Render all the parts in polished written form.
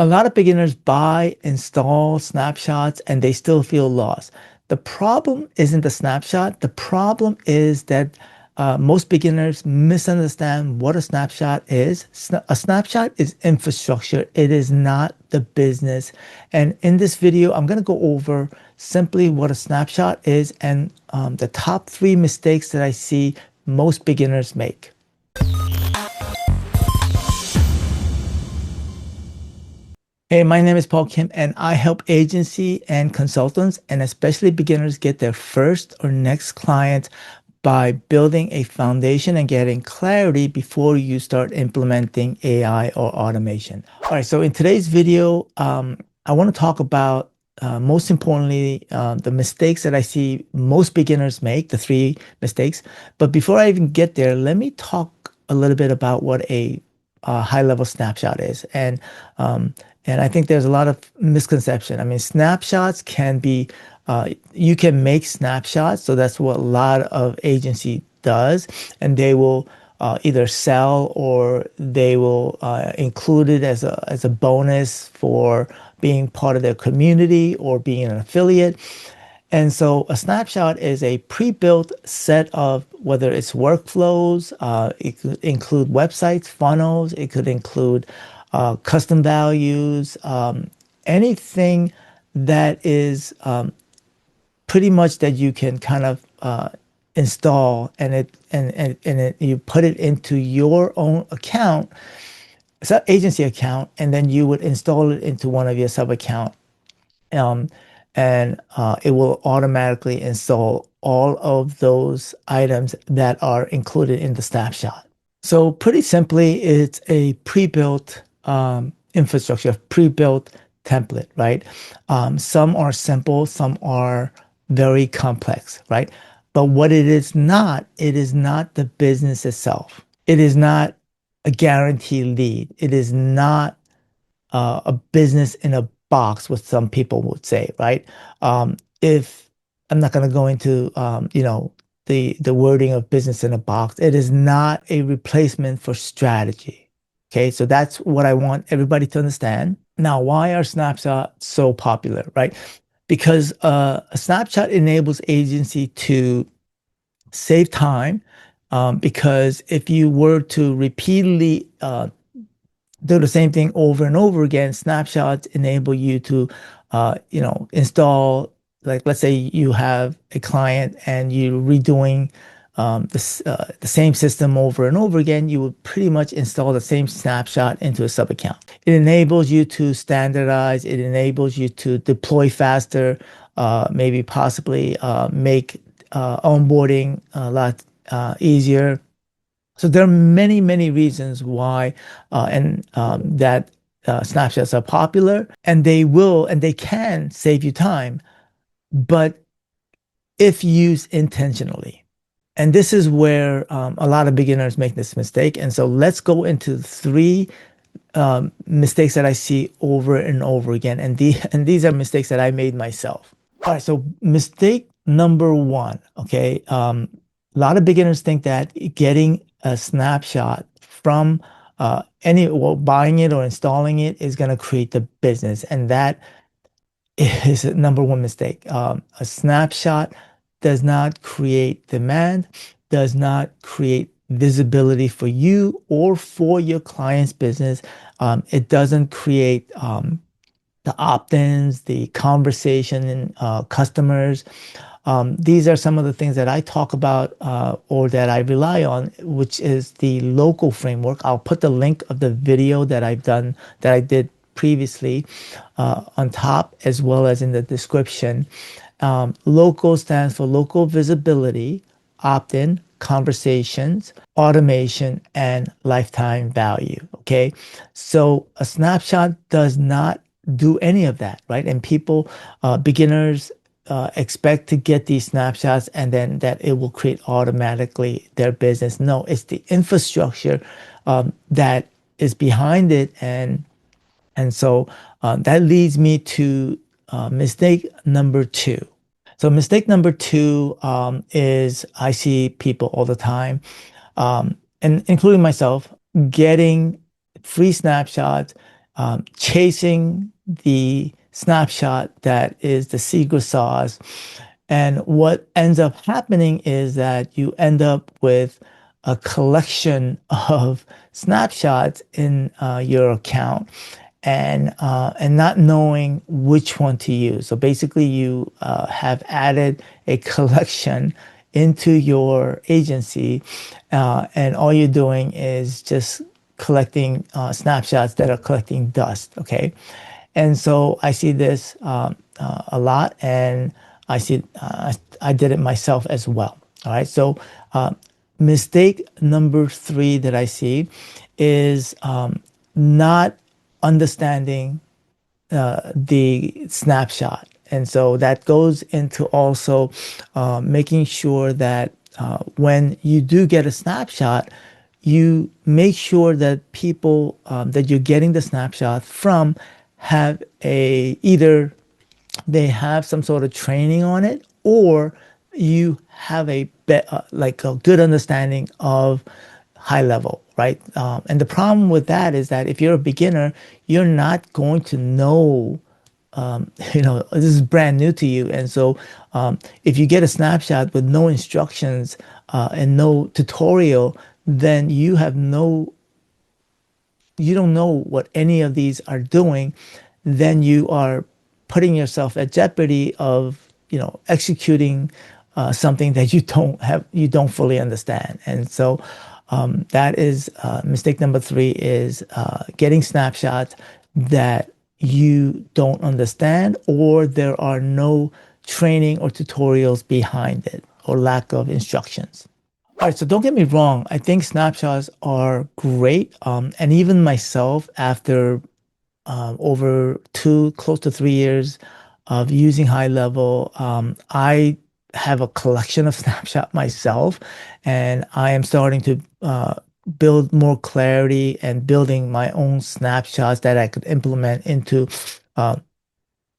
A lot of beginners buy, install snapshots, and they still feel lost. The problem isn't the snapshot. The problem is that most beginners misunderstand what a snapshot is. A snapshot is infrastructure. It is not the business. And in this video, I'm going to go over simply what a snapshot is and the top 3 mistakes that I see most beginners make. Hey, my name is Paul Kim, and I help agency and consultants, and especially beginners, get their first or next client by building a foundation and getting clarity before you start implementing AI or automation. All right, so in today's video, I want to talk about, most importantly, the mistakes that I see most beginners make, the 3 mistakes. But before I even get there, let me talk a little bit about what a high-level snapshot is. And I think there's a lot of misconception. I mean, snapshots can be, you can make snapshots. So that's what a lot of agency does. And they will either sell or they will include it as a bonus for being part of their community or being an affiliate. And so a snapshot is a pre-built set of, whether it's workflows, it could include websites, funnels, it could include custom values, anything that is pretty much that you can kind of install and you put it into your own account, agency account, and then you would install it into one of your sub account. And it will automatically install all of those items that are included in the snapshot. So pretty simply, it's a pre-built infrastructure, pre-built template, right? Some are simple, some are very complex, right? But what it is not the business itself. It is not a guaranteed lead. It is not a business in a box, what some people would say, right? If I'm not going to go into, the wording of business in a box, it is not a replacement for strategy. Okay, so that's what I want everybody to understand. Now, why are snapshots so popular, right? Because a snapshot enables agency to save time, because if you were to repeatedly do the same thing over and over again, snapshots enable you to, install, like, let's say you have a client and you're redoing the same system over and over again, you would pretty much install the same snapshot into a sub account. It enables you to standardize. It enables you to deploy faster, maybe possibly make onboarding a lot easier. So there are many, many reasons why that snapshots are popular, and they can save you time, but if used intentionally. And this is where a lot of beginners make this mistake. And so let's go into 3 mistakes that I see over and over again. And these are mistakes that I made myself. All right, so mistake number 1, okay? A lot of beginners think that getting a snapshot from buying it or installing it is going to create the business. And that is number 1 mistake. A snapshot does not create demand, does not create visibility for you or for your client's business. It doesn't create the opt-ins, the conversation, customers. These are some of the things that I talk about or that I rely on, which is the local framework. I'll put the link of the video that I did previously on top, as well as in the description. Local stands for local visibility, opt-in, conversations, automation, and lifetime value. Okay, so a snapshot does not do any of that, right? And beginners expect to get these snapshots and then that it will create automatically their business. No, it's the infrastructure that is behind it, and so that leads me to mistake number 2. So mistake number 2 is, I see people all the time, and including myself, getting free snapshots, chasing the snapshot that is the secret sauce. And what ends up happening is that you end up with a collection of snapshots in your account and not knowing which one to use. So basically, you have added a collection into your agency, and all you're doing is just collecting snapshots that are collecting dust. Okay, and so I see this a lot, and I did it myself as well. All right, so mistake number three that I see is not understanding the snapshot. And so that goes into also making sure that when you do get a snapshot, you make sure that people that you're getting the snapshot from have a either they have some sort of training on it, or you have like a good understanding of high level, right? And the problem with that is that if you're a beginner, you're not going to know, this is brand new to you. And so if you get a snapshot with no instructions and no tutorial, then you don't know what any of these are doing. Then you are putting yourself at jeopardy of, executing something that you don't fully understand. And so that is mistake number three is getting snapshots that you don't understand, or there are no training or tutorials behind it, or lack of instructions. All right, so don't get me wrong. I think snapshots are great. And even myself, after over close to 3 years of using high level, I have a collection of snapshot myself, and I am starting to build more clarity and building my own snapshots that I could implement uh,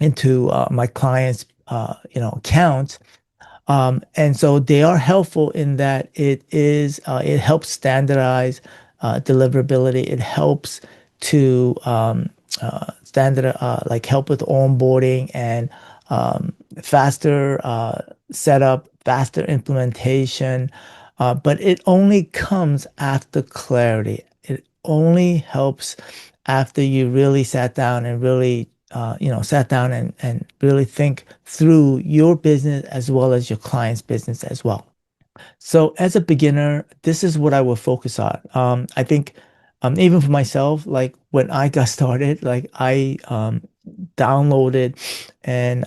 into my clients' accounts. And so they are helpful in that it helps standardize deliverability. It helps to like help with onboarding and faster setup, faster implementation. But it only comes after clarity. It only helps after you really sat down and really sat down and really think through your business as well as your client's business as well. So as a beginner, this is what I will focus on. I think even for myself, like when I got started, like I downloaded and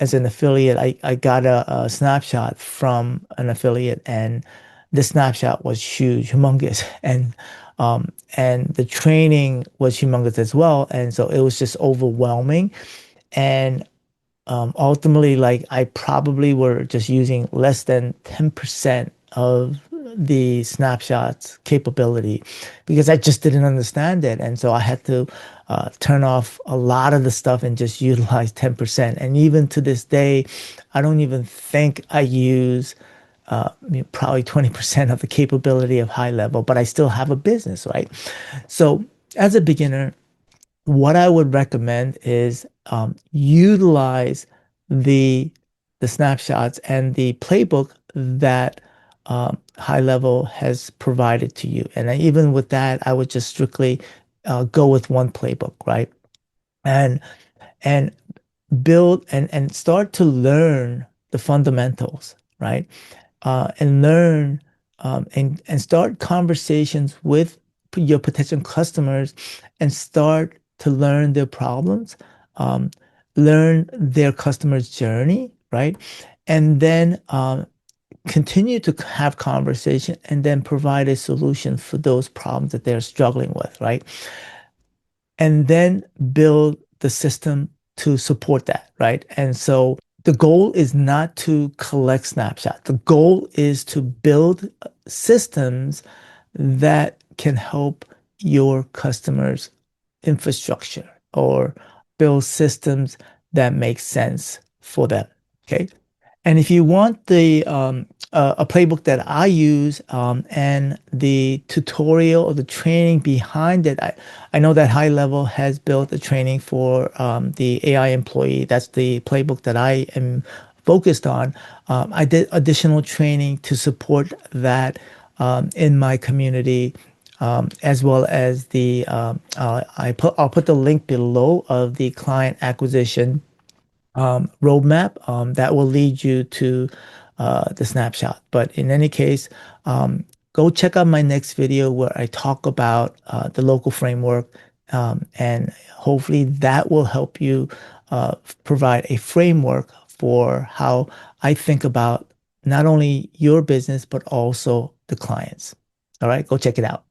as an affiliate, I got a snapshot from an affiliate, and the snapshot was huge, humongous, and the training was humongous as well. And so it was just overwhelming. And ultimately, like I probably were just using less than 10% of the snapshots capability because I just didn't understand it. And so I had to turn off a lot of the stuff and just utilize 10%. And even to this day, I don't even think I use probably 20% of the capability of high level, but I still have a business, right? So as a beginner, what I would recommend is utilize the the snapshots and the playbook that High Level has provided to you. And even with that, I would just strictly go with one playbook, right? And and build and start to learn the fundamentals, right? And learn and start conversations with your potential customers and start to learn their problems, um, learn their customer's journey, right? And then continue to have conversation and then provide a solution for those problems that they're struggling with, right? And then build the system to support that, right? And so the goal is not to collect snapshots. The goal is to build systems that can help your customers' infrastructure or build systems that make sense for them. Okay. And if you want the a playbook that I use and the tutorial or the training behind it, I know that High Level has built a training for the AI employee. That's the playbook that I am focused on. I did additional training to support that in my community. As well as the I'll put the link below of the client acquisition roadmap that will lead you to the snapshot. But in any case, go check out my next video where I talk about the local framework, and hopefully that will help you provide a framework for how I think about not only your business, but also the clients. All right, go check it out.